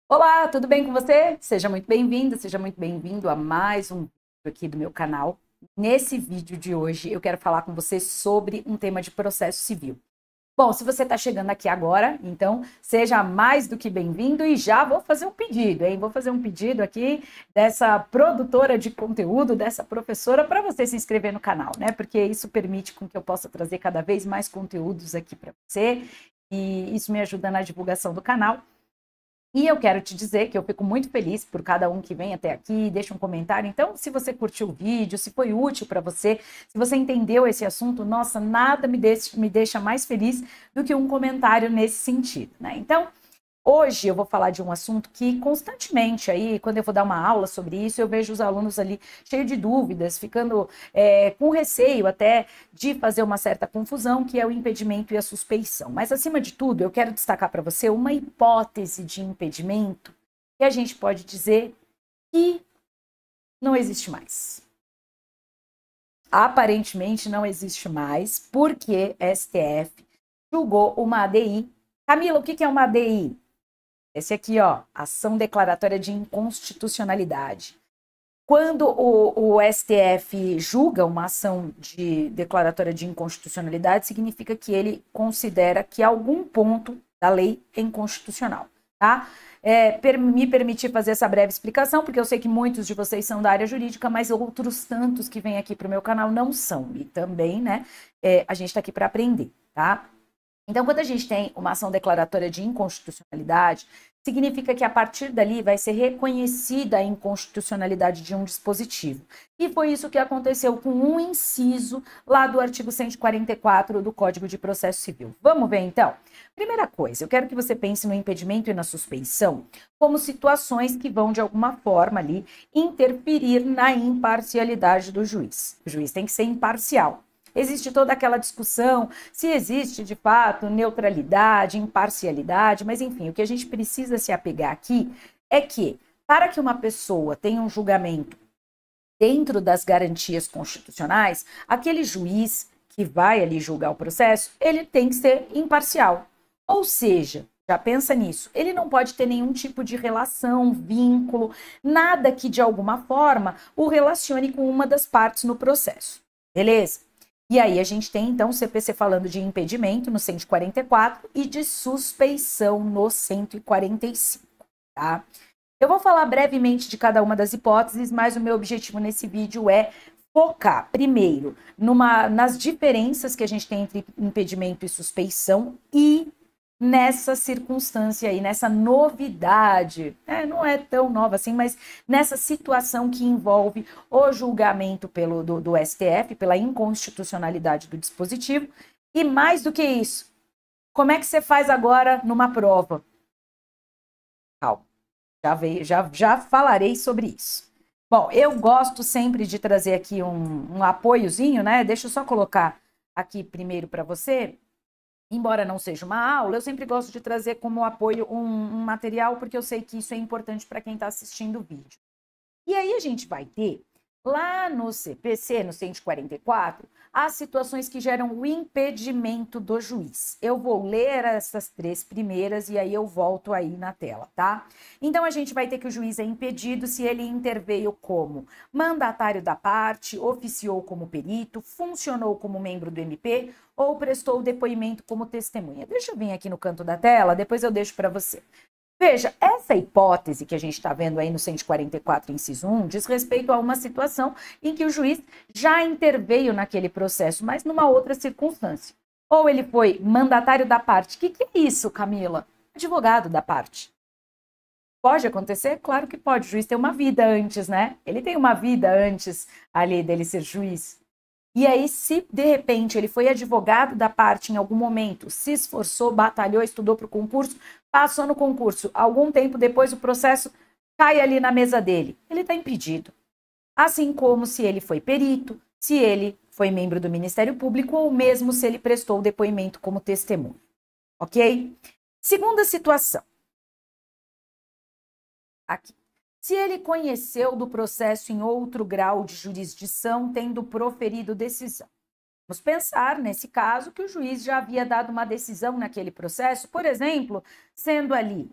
Olá, tudo bem com você? Seja muito bem-vinda, seja muito bem-vindo a mais um vídeo aqui do meu canal. Nesse vídeo de hoje, eu quero falar com você sobre um tema de processo civil. Bom, se você está chegando aqui agora, então seja mais do que bem-vindo e já vou fazer um pedido, hein? Vou fazer um pedido aqui dessa produtora de conteúdo, dessa professora, para você se inscrever no canal, né? Porque isso permite com que eu possa trazer cada vez mais conteúdos aqui para você e isso me ajuda na divulgação do canal. E eu quero te dizer que eu fico muito feliz por cada um que vem até aqui, deixa um comentário. Então, se você curtiu o vídeo, se foi útil para você, se você entendeu esse assunto, nossa, nada me deixa mais feliz do que um comentário nesse sentido, né? Então, hoje eu vou falar de um assunto que constantemente aí, quando eu vou dar uma aula sobre isso, eu vejo os alunos ali cheios de dúvidas, ficando com receio até de fazer uma certa confusão, que é o impedimento e a suspeição. Mas, acima de tudo, eu quero destacar para você uma hipótese de impedimento que a gente pode dizer que não existe mais. Aparentemente não existe mais, porque STF julgou uma ADI. Camila, o que é uma ADI? Esse aqui, ó, ação declaratória de inconstitucionalidade. Quando o STF julga uma ação de declaratória de inconstitucionalidade, significa que ele considera que algum ponto da lei é inconstitucional, tá? Me permitir fazer essa breve explicação, porque eu sei que muitos de vocês são da área jurídica, mas outros tantos que vêm aqui para o meu canal não são. E também, né, a gente está aqui para aprender, tá? Então, quando a gente tem uma ação declaratória de inconstitucionalidade, significa que a partir dali vai ser reconhecida a inconstitucionalidade de um dispositivo. E foi isso que aconteceu com um inciso lá do artigo 144 do Código de Processo Civil. Vamos ver então? Primeira coisa, eu quero que você pense no impedimento e na suspeição como situações que vão, de alguma forma ali, interferir na imparcialidade do juiz. O juiz tem que ser imparcial. Existe toda aquela discussão se existe, de fato, neutralidade, imparcialidade, mas, enfim, o que a gente precisa se apegar aqui é que, para que uma pessoa tenha um julgamento dentro das garantias constitucionais, aquele juiz que vai ali julgar o processo, ele tem que ser imparcial. Ou seja, já pensa nisso, ele não pode ter nenhum tipo de relação, vínculo, nada que, de alguma forma, o relacione com uma das partes no processo. Beleza? E aí a gente tem, então, o CPC falando de impedimento no 144 e de suspeição no 145, tá? Eu vou falar brevemente de cada uma das hipóteses, mas o meu objetivo nesse vídeo é focar, primeiro, nas diferenças que a gente tem entre impedimento e suspeição e nessa circunstância aí, nessa novidade, não é tão nova assim, mas nessa situação que envolve o julgamento do STF, pela inconstitucionalidade do dispositivo, e mais do que isso, como é que você faz agora numa prova? Calma, já falarei sobre isso. Bom, eu gosto sempre de trazer aqui um apoiozinho, né? Deixa eu só colocar aqui primeiro para você. Embora não seja uma aula, eu sempre gosto de trazer como apoio um material, porque eu sei que isso é importante para quem está assistindo o vídeo. E aí a gente vai ter, lá no CPC, no 144, as situações que geram o impedimento do juiz. Eu vou ler essas três primeiras e aí eu volto aí na tela, tá? Então a gente vai ter que o juiz é impedido se ele interveio como mandatário da parte, oficiou como perito, funcionou como membro do MP ou prestou depoimento como testemunha. Deixa eu vir aqui no canto da tela, depois eu deixo para você. Veja, essa hipótese que a gente está vendo aí no 144, inciso 1, diz respeito a uma situação em que o juiz já interveio naquele processo, mas numa outra circunstância. Ou ele foi mandatário da parte. O que é isso, Camila? Advogado da parte. Pode acontecer? Claro que pode. O juiz tem uma vida antes, né? Ele tem uma vida antes ali dele ser juiz. E aí, se de repente ele foi advogado da parte em algum momento, se esforçou, batalhou, estudou para o concurso, passou no concurso, algum tempo depois o processo cai ali na mesa dele, ele está impedido. Assim como se ele foi perito, se ele foi membro do Ministério Público ou mesmo se ele prestou depoimento como testemunha. Ok? Segunda situação. Aqui. Se ele conheceu do processo em outro grau de jurisdição, tendo proferido decisão. Vamos pensar, nesse caso, que o juiz já havia dado uma decisão naquele processo, por exemplo, sendo ali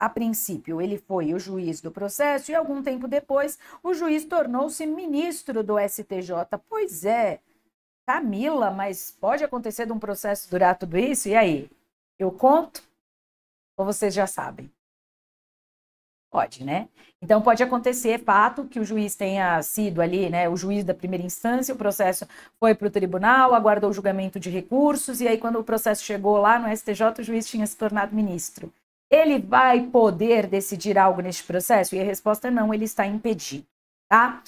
a princípio, ele foi o juiz do processo e algum tempo depois o juiz tornou-se ministro do STJ. Pois é, Camila, mas pode acontecer de um processo durar tudo isso? E aí? Eu conto? Ou vocês já sabem? Pode, né? Então pode acontecer, fato, que o juiz tenha sido ali, né, o juiz da primeira instância, o processo foi para o tribunal, aguardou o julgamento de recursos, e aí quando o processo chegou lá no STJ, o juiz tinha se tornado ministro. Ele vai poder decidir algo neste processo? E a resposta é não, ele está impedido, tá?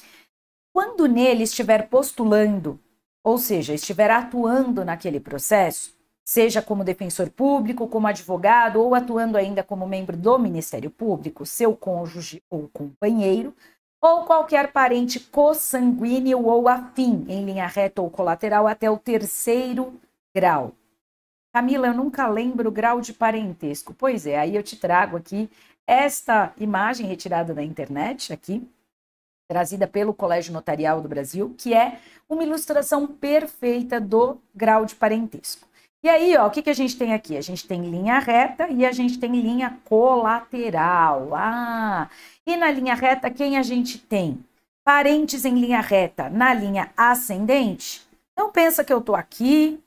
Quando nele estiver postulando, ou seja, estiver atuando naquele processo, seja como defensor público, como advogado ou atuando ainda como membro do Ministério Público, seu cônjuge ou companheiro, ou qualquer parente consanguíneo ou afim, em linha reta ou colateral, até o terceiro grau. Camila, eu nunca lembro o grau de parentesco. Pois é, aí eu te trago aqui esta imagem retirada da internet, aqui, trazida pelo Colégio Notarial do Brasil, que é uma ilustração perfeita do grau de parentesco. E aí, ó, o que a gente tem aqui? A gente tem linha reta e a gente tem linha colateral. E na linha reta, quem a gente tem? Parentes em linha reta na linha ascendente? Não pensa que eu tô aqui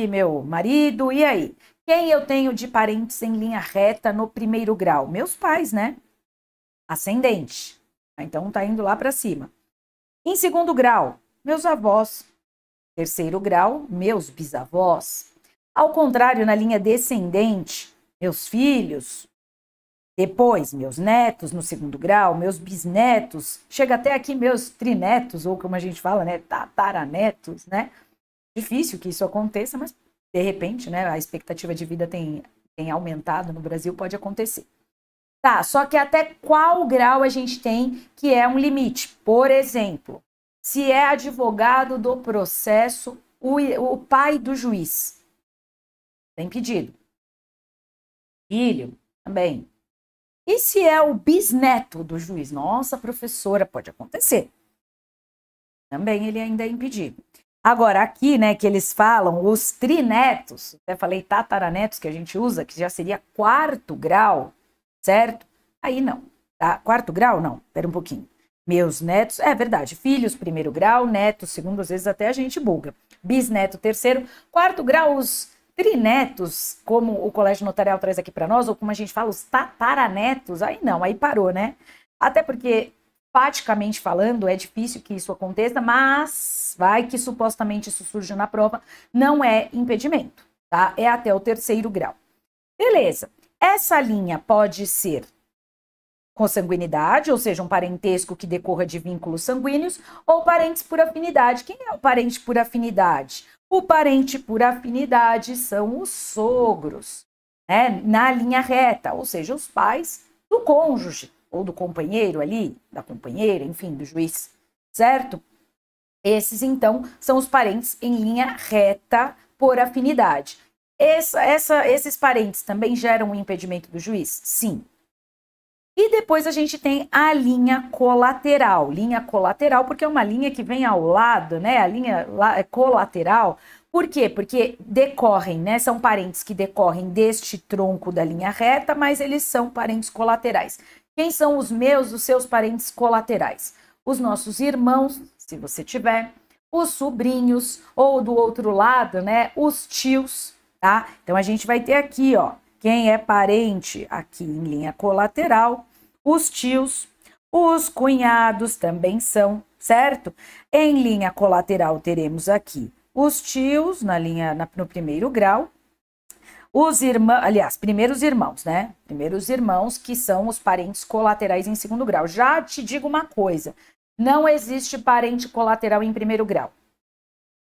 meu marido, e aí? Quem eu tenho de parentes em linha reta no primeiro grau? Meus pais, né? Ascendente. Então tá indo lá para cima. Em segundo grau, meus avós. Terceiro grau, meus bisavós. Ao contrário, na linha descendente, meus filhos, depois meus netos no segundo grau, meus bisnetos, chega até aqui meus trinetos, ou como a gente fala, né, tataranetos, né? Difícil que isso aconteça, mas de repente, né, a expectativa de vida tem aumentado no Brasil, pode acontecer. Tá, só que até qual grau a gente tem que é um limite? Por exemplo, se é advogado do processo, o pai do juiz. Tem pedido. Filho, também. E se é o bisneto do juiz? Nossa, professora, pode acontecer. Também ele ainda é impedido. Agora, aqui, né, que eles falam, os trinetos, até falei tataranetos que a gente usa, que já seria quarto grau, certo? Aí não, tá? Quarto grau, não, espera um pouquinho. Meus netos, é verdade, filhos, primeiro grau, netos, segundo, às vezes até a gente buga. Bisneto, terceiro, quarto grau, os trinetos, como o Colégio Notarial traz aqui para nós, ou como a gente fala, os tataranetos, aí não, aí parou, né? Até porque, praticamente falando, é difícil que isso aconteça, mas vai que supostamente isso surge na prova, não é impedimento, tá? É até o terceiro grau. Beleza, essa linha pode ser consanguinidade, ou seja, um parentesco que decorra de vínculos sanguíneos, ou parentes por afinidade. Quem é o parente por afinidade? O parente por afinidade são os sogros, né? Na linha reta, ou seja, os pais do cônjuge, ou do companheiro ali, da companheira, enfim, do juiz, certo? Esses, então, são os parentes em linha reta por afinidade. Esses parentes também geram um impedimento do juiz? Sim. E depois a gente tem a linha colateral. Linha colateral, porque é uma linha que vem ao lado, né? A linha colateral. Por quê? Porque decorrem, né? São parentes que decorrem deste tronco da linha reta, mas eles são parentes colaterais. Quem são os seus parentes colaterais? Os nossos irmãos, se você tiver, os sobrinhos, ou do outro lado, né? Os tios, tá? Então a gente vai ter aqui, ó. Quem é parente aqui em linha colateral, os tios, os cunhados também são, certo? Em linha colateral teremos aqui os tios no primeiro grau, os irmãos, aliás, primeiros irmãos, né? Primeiros irmãos que são os parentes colaterais em segundo grau. Já te digo uma coisa, não existe parente colateral em primeiro grau.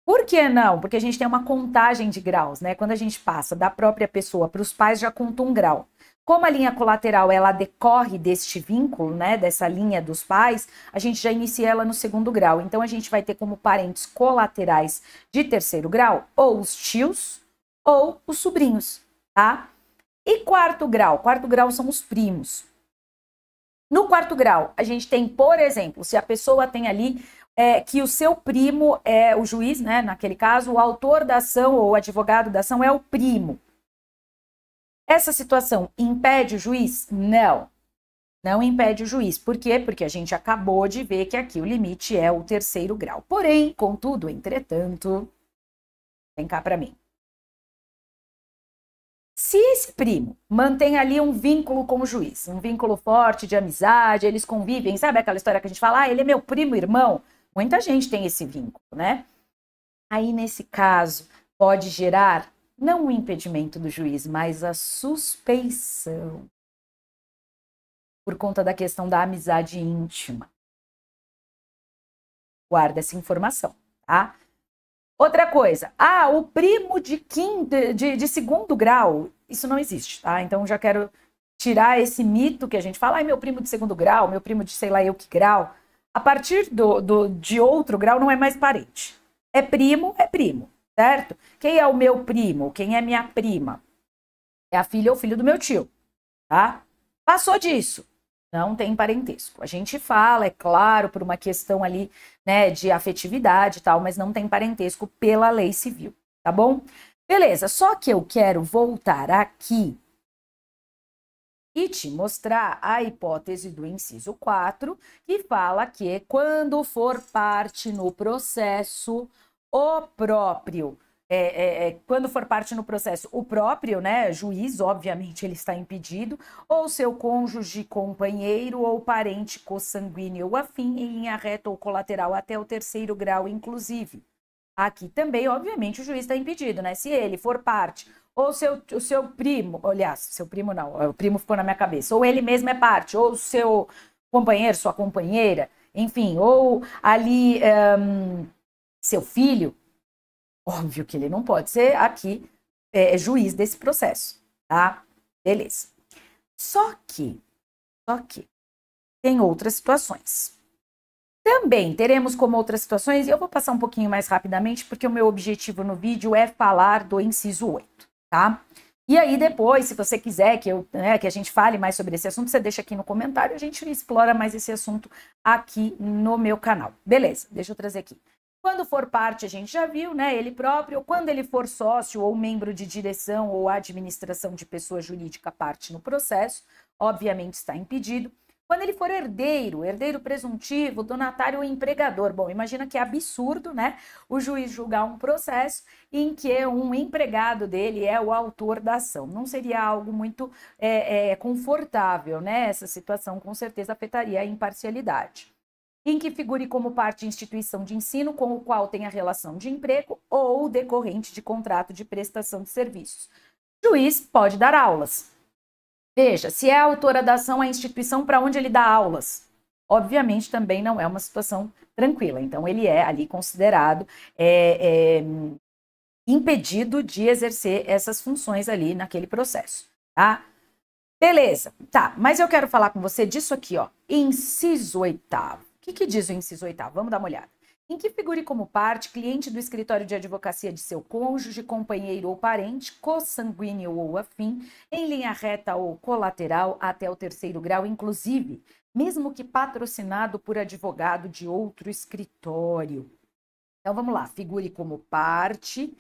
Por que não? Porque a gente tem uma contagem de graus, né? Quando a gente passa da própria pessoa para os pais, já conta um grau. Como a linha colateral, ela decorre deste vínculo, né? Dessa linha dos pais, a gente já inicia ela no segundo grau. Então, a gente vai ter como parentes colaterais de terceiro grau, ou os tios, ou os sobrinhos, tá? E quarto grau? Quarto grau são os primos. No quarto grau, a gente tem, por exemplo, se a pessoa tem ali que o seu primo é o juiz, né? Naquele caso, o autor da ação ou o advogado da ação é o primo. Essa situação impede o juiz? Não, não impede o juiz. Por quê? Porque a gente acabou de ver que aqui o limite é o terceiro grau. Porém, contudo, entretanto, vem cá para mim. Se esse primo mantém ali um vínculo com o juiz, um vínculo forte de amizade, eles convivem, sabe aquela história que a gente fala, ele é meu primo irmão? Muita gente tem esse vínculo, né? Aí, nesse caso, pode gerar não o impedimento do juiz, mas a suspeição por conta da questão da amizade íntima. Guarda essa informação, tá? Outra coisa, o primo de segundo grau, isso não existe, tá? Então já quero tirar esse mito que a gente fala, meu primo de segundo grau, meu primo de sei lá eu que grau. A partir de outro grau não é mais parente. É primo, certo? Quem é o meu primo? Quem é minha prima? É a filha ou filho do meu tio, tá? Passou disso. Não tem parentesco. A gente fala, é claro, por uma questão ali, né, de afetividade e tal, mas não tem parentesco pela lei civil, tá bom? Beleza, só que eu quero voltar aqui e te mostrar a hipótese do inciso 4, que fala que quando for parte no processo, o próprio quando for parte no processo, o próprio, né, juiz, obviamente, ele está impedido, ou seu cônjuge, companheiro ou parente consanguíneo ou afim, em linha reta ou colateral até o terceiro grau, inclusive. Aqui também, obviamente, o juiz está impedido, né? Se ele for parte, ou o seu primo, aliás, seu primo não, o primo ficou na minha cabeça, ou ele mesmo é parte, ou o seu companheiro, sua companheira, enfim, ou ali seu filho, óbvio que ele não pode ser aqui juiz desse processo, tá? Beleza. Só que tem outras situações. Também teremos como outras situações, e eu vou passar um pouquinho mais rapidamente, porque o meu objetivo no vídeo é falar do inciso 8, tá? E aí depois, se você quiser que a gente fale mais sobre esse assunto, você deixa aqui no comentário, a gente explora mais esse assunto aqui no meu canal. Beleza, deixa eu trazer aqui. Quando for parte, a gente já viu, né, ele próprio, quando ele for sócio ou membro de direção ou administração de pessoa jurídica parte no processo, obviamente está impedido. Quando ele for herdeiro presuntivo, donatário ou empregador. Bom, imagina que é absurdo, né, o juiz julgar um processo em que um empregado dele é o autor da ação. Não seria algo muito confortável, né? Essa situação com certeza afetaria a imparcialidade. Em que figure como parte instituição de ensino com o qual tenha relação de emprego ou decorrente de contrato de prestação de serviços. O juiz pode dar aulas. Veja, se é a autora da ação, a instituição para onde ele dá aulas. Obviamente também não é uma situação tranquila. Então ele é ali considerado impedido de exercer essas funções ali naquele processo, tá? Beleza, tá, mas eu quero falar com você disso aqui, ó, inciso 8º. O que diz o inciso 8º? Vamos dar uma olhada. Em que figure como parte, cliente do escritório de advocacia de seu cônjuge, companheiro ou parente, consanguíneo ou afim, em linha reta ou colateral até o terceiro grau, inclusive, mesmo que patrocinado por advogado de outro escritório. Então, vamos lá. Figure como parte,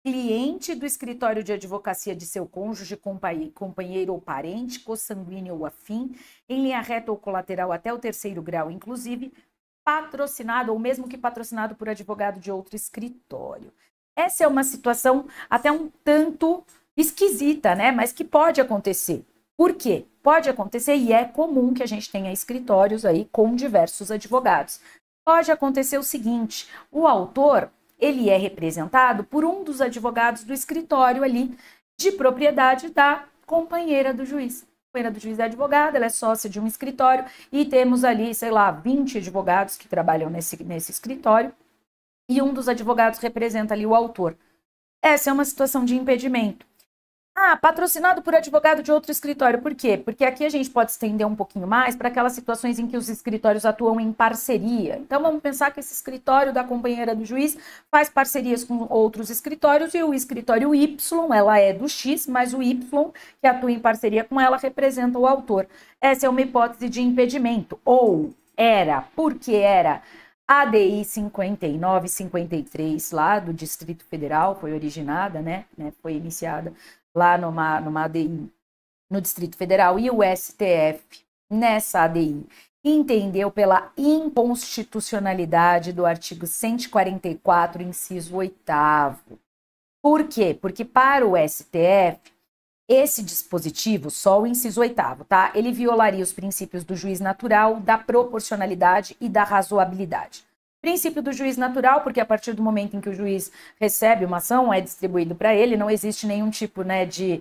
cliente do escritório de advocacia de seu cônjuge, companheiro ou parente, consanguíneo ou afim, em linha reta ou colateral até o terceiro grau, inclusive, patrocinado ou mesmo que patrocinado por advogado de outro escritório. Essa é uma situação até um tanto esquisita, né? Mas que pode acontecer. Por quê? Pode acontecer e é comum que a gente tenha escritórios aí com diversos advogados. Pode acontecer o seguinte, o autor, ele é representado por um dos advogados do escritório ali de propriedade da companheira do juiz. A companheira do juiz é advogada, ela é sócia de um escritório e temos ali, sei lá, 20 advogados que trabalham nesse escritório e um dos advogados representa ali o autor. Essa é uma situação de impedimento. Patrocinado por advogado de outro escritório. Por quê? Porque aqui a gente pode estender um pouquinho mais para aquelas situações em que os escritórios atuam em parceria. Então, vamos pensar que esse escritório da companheira do juiz faz parcerias com outros escritórios e o escritório Y, ela é do X, mas o Y, que atua em parceria com ela, representa o autor. Essa é uma hipótese de impedimento. Ou era, porque era ADI 5953, lá do Distrito Federal, foi originada, né? Foi iniciada lá numa ADI no Distrito Federal, e o STF, nessa ADI, entendeu pela inconstitucionalidade do artigo 144, inciso 8º. Por quê? Porque para o STF, esse dispositivo, só o inciso 8º, tá? Ele violaria os princípios do juiz natural, da proporcionalidade e da razoabilidade. Princípio do juiz natural, porque a partir do momento em que o juiz recebe uma ação, é distribuído para ele, não existe nenhum tipo, né, de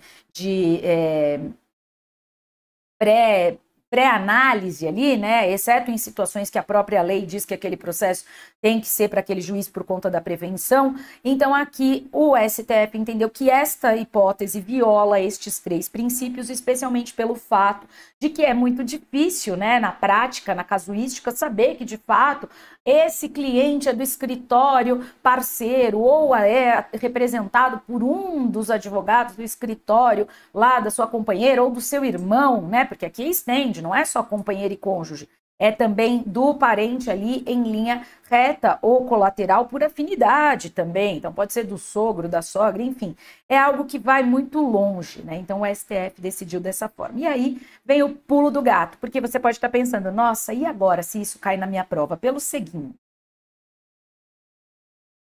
pré-análise ali, né, exceto em situações que a própria lei diz que aquele processo tem que ser para aquele juiz por conta da prevenção. Então aqui o STF entendeu que esta hipótese viola estes 3 princípios, especialmente pelo fato de que é muito difícil, né, na prática, na casuística, saber que de fato esse cliente é do escritório parceiro ou é representado por um dos advogados do escritório lá da sua companheira ou do seu irmão, né? Porque aqui estende, não é só companheiro e cônjuge, é também do parente ali em linha reta ou colateral por afinidade também. Então pode ser do sogro, da sogra, enfim. É algo que vai muito longe, né? Então o STF decidiu dessa forma. E aí vem o pulo do gato, porque você pode estar pensando, nossa, e agora se isso cai na minha prova? Pelo seguinte,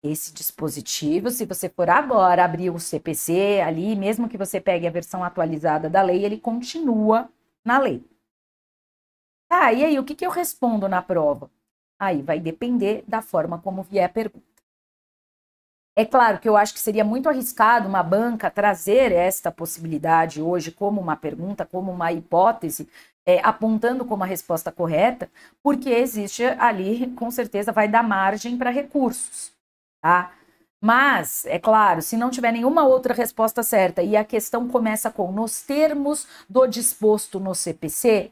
esse dispositivo, se você for agora abrir o CPC ali, mesmo que você pegue a versão atualizada da lei, ele continua na lei. Ah, e aí, o que eu respondo na prova? Aí vai depender da forma como vier a pergunta. É claro que eu acho que seria muito arriscado uma banca trazer esta possibilidade hoje como uma pergunta, como uma hipótese, apontando como a resposta correta, porque existe ali, com certeza, vai dar margem para recursos, tá? Mas, é claro, se não tiver nenhuma outra resposta certa e a questão começa com nos termos do disposto no CPC,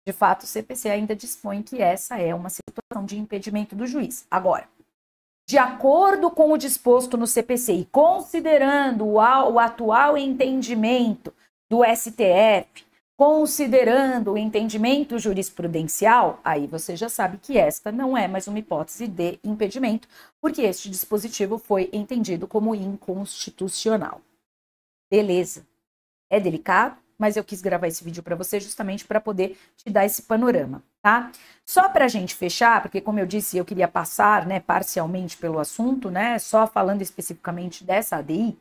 de fato, o CPC ainda dispõe que essa é uma situação de impedimento do juiz. Agora, de acordo com o disposto no CPC e considerando o atual entendimento do STF, considerando o entendimento jurisprudencial, aí você já sabe que esta não é mais uma hipótese de impedimento, porque este dispositivo foi entendido como inconstitucional. Beleza. É delicado, mas eu quis gravar esse vídeo para você justamente para poder te dar esse panorama, tá? Só para a gente fechar, porque como eu disse, eu queria passar, né, parcialmente pelo assunto, né, só falando especificamente dessa ADI,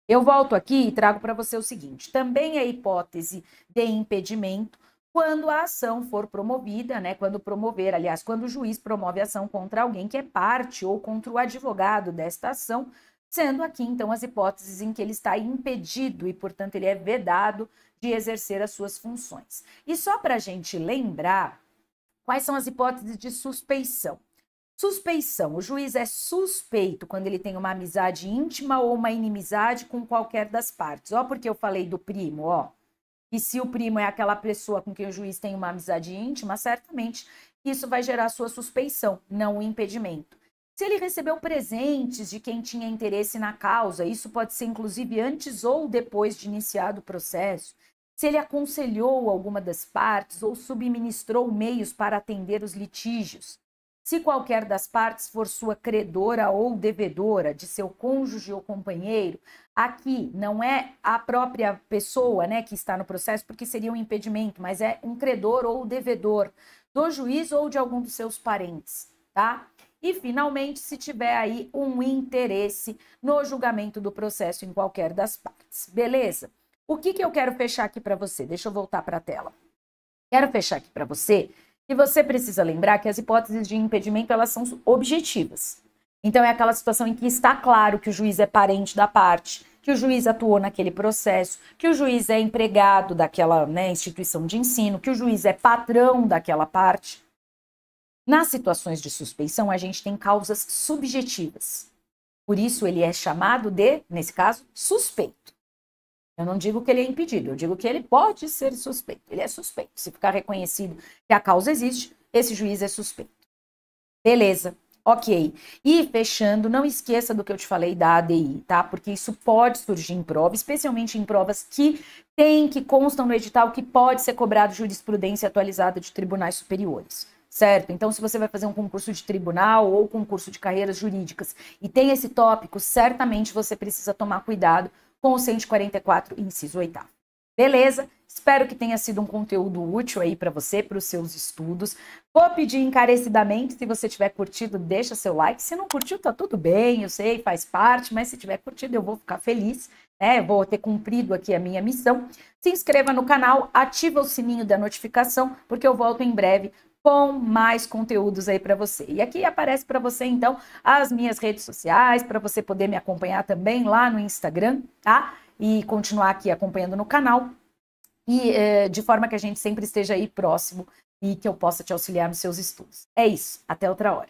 eu volto aqui e trago para você o seguinte, também é hipótese de impedimento quando a ação for promovida, né, quando o juiz promove ação contra alguém que é parte ou contra o advogado desta ação, sendo aqui, então, as hipóteses em que ele está impedido e, portanto, ele é vedado de exercer as suas funções. E só para a gente lembrar, quais são as hipóteses de suspeição? Suspeição, o juiz é suspeito quando ele tem uma amizade íntima ou uma inimizade com qualquer das partes. Ó, porque eu falei do primo, ó. E se o primo é aquela pessoa com quem o juiz tem uma amizade íntima, certamente isso vai gerar sua suspeição, não o impedimento. Se ele recebeu presentes de quem tinha interesse na causa, isso pode ser inclusive antes ou depois de iniciado o processo. Se ele aconselhou alguma das partes ou subministrou meios para atender os litígios. Se qualquer das partes for sua credora ou devedora, de seu cônjuge ou companheiro, aqui não é a própria pessoa, né, que está no processo, porque seria um impedimento, mas é um credor ou devedor do juiz ou de algum dos seus parentes, tá? E, finalmente, se tiver aí um interesse no julgamento do processo em qualquer das partes. Beleza? O que eu quero fechar aqui para você? Deixa eu voltar para a tela. Quero fechar aqui para você que você precisa lembrar que as hipóteses de impedimento, elas são objetivas. Então, é aquela situação em que está claro que o juiz é parente da parte, que o juiz atuou naquele processo, que o juiz é empregado daquela, né, instituição de ensino, que o juiz é patrão daquela parte. Nas situações de suspeição, a gente tem causas subjetivas. Por isso, ele é chamado de, nesse caso, suspeito. Eu não digo que ele é impedido, eu digo que ele pode ser suspeito. Ele é suspeito. Se ficar reconhecido que a causa existe, esse juiz é suspeito. Beleza, ok. E fechando, não esqueça do que eu te falei da ADI, tá? Porque isso pode surgir em prova, especialmente em provas que constam no edital que pode ser cobrado jurisprudência atualizada de tribunais superiores. Certo? Então, se você vai fazer um concurso de tribunal ou concurso de carreiras jurídicas e tem esse tópico, certamente você precisa tomar cuidado com o 144, inciso 8º. Beleza? Espero que tenha sido um conteúdo útil aí para você, para os seus estudos. Vou pedir encarecidamente, se você tiver curtido, deixa seu like. Se não curtiu, tá tudo bem, eu sei, faz parte, mas se tiver curtido, eu vou ficar feliz, né? Vou ter cumprido aqui a minha missão. Se inscreva no canal, ativa o sininho da notificação, porque eu volto em breve com mais conteúdos aí para você. E aqui aparece para você, então, as minhas redes sociais, para você poder me acompanhar também lá no Instagram, tá? E continuar aqui acompanhando no canal, e de forma que a gente sempre esteja aí próximo e que eu possa te auxiliar nos seus estudos. É isso, até outra hora.